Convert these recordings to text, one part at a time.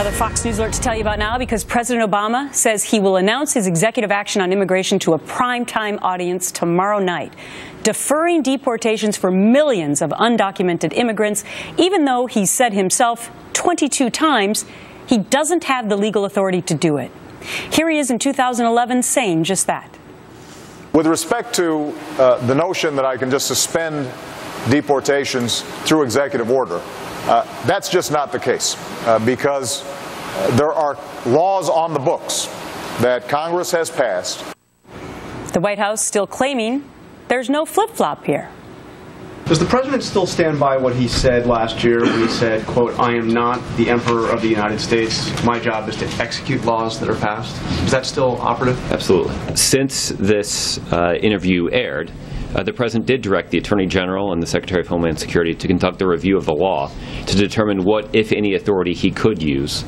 Another Fox News alert to tell you about now, because President Obama says he will announce his executive action on immigration to a primetime audience tomorrow night, deferring deportations for millions of undocumented immigrants, even though he said himself 22 times he doesn't have the legal authority to do it. Here he is in 2011 saying just that. With respect to the notion that I can just suspend deportations through executive order, that's just not the case, because there are laws on the books that Congress has passed. The White House still claiming there's no flip-flop here. Does the president still stand by what he said last year when he said, quote, "I am not the Emperor of the United States. My job is to execute laws that are passed"? Is that still operative? Absolutely. Since this interview aired, the President did direct the Attorney General and the Secretary of Homeland Security to conduct a review of the law to determine what, if any, authority he could use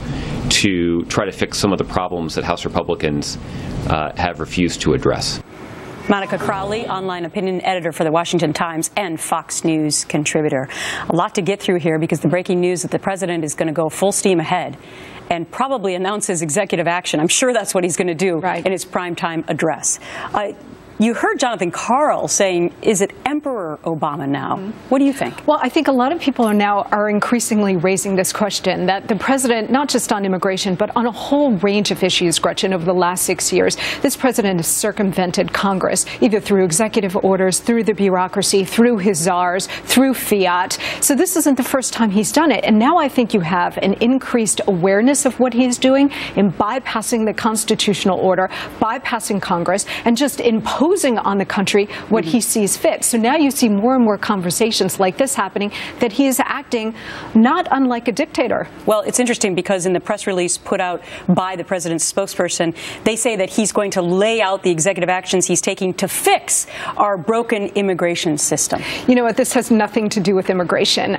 to try to fix some of the problems that House Republicans have refused to address. Monica Crowley, online opinion editor for the Washington Times and Fox News contributor. A lot to get through here, because the breaking news that the president is going to go full steam ahead and probably announce his executive action. I'm sure that's what he's going to do in his primetime address. You heard Jonathan Karl saying, is it Emperor Obama now? What do you think? Well, I think a lot of people are increasingly raising this question, that the president, not just on immigration, but on a whole range of issues, Gretchen, over the last 6 years, this president has circumvented Congress, either through executive orders, through the bureaucracy, through his czars, through fiat. So this isn't the first time he's done it. And now I think you have an increased awareness of what he's doing in bypassing the constitutional order, bypassing Congress, and just imposing on the country what he sees fit. So now you see more and more conversations like this happening, that he is acting not unlike a dictator. Well, it's interesting, because in the press release put out by the president's spokesperson, they say that he's going to lay out the executive actions he's taking to fix our broken immigration system. You know what? This has nothing to do with immigration.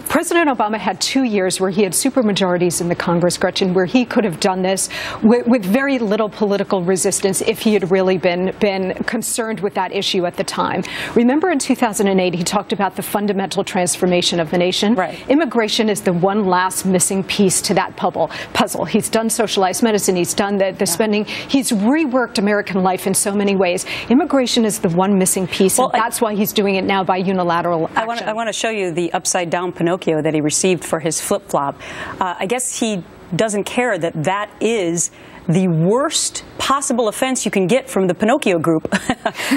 President Obama had 2 years where he had supermajorities in the Congress, Gretchen, where he could have done this with very little political resistance if he had really been concerned with that issue at the time. Remember, in 2008, he talked about the fundamental transformation of the nation. Immigration is the one last missing piece to that puzzle. He's done socialized medicine. He's done the spending. He's reworked American life in so many ways. Immigration is the one missing piece, and that's why he's doing it now by unilateral action. I want to show you the upside-down Pinocchio that he received for his flip-flop. I guess he doesn't care that that is the worst possible offense you can get from the Pinocchio group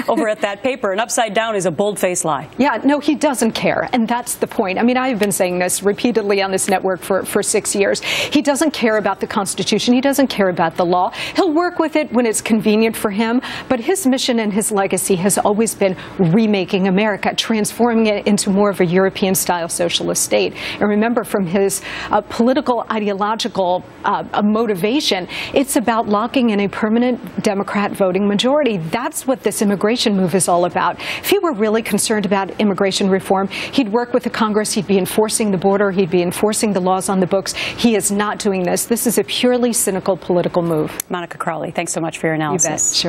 over at that paper. And upside down is a bold-faced lie. Yeah, no, he doesn't care. And that's the point. I mean, I've been saying this repeatedly on this network for 6 years. He doesn't care about the Constitution. He doesn't care about the law. He'll work with it when it's convenient for him. But his mission and his legacy has always been remaking America, transforming it into more of a European-style socialist state. And remember, from his political, ideological motivation, it's about locking in a permanent Democrat voting majority. That's what this immigration move is all about. If he were really concerned about immigration reform, he'd work with the Congress, he'd be enforcing the border, he'd be enforcing the laws on the books. He is not doing this. This is a purely cynical political move. Monica Crowley, thanks so much for your analysis. You bet. Sure.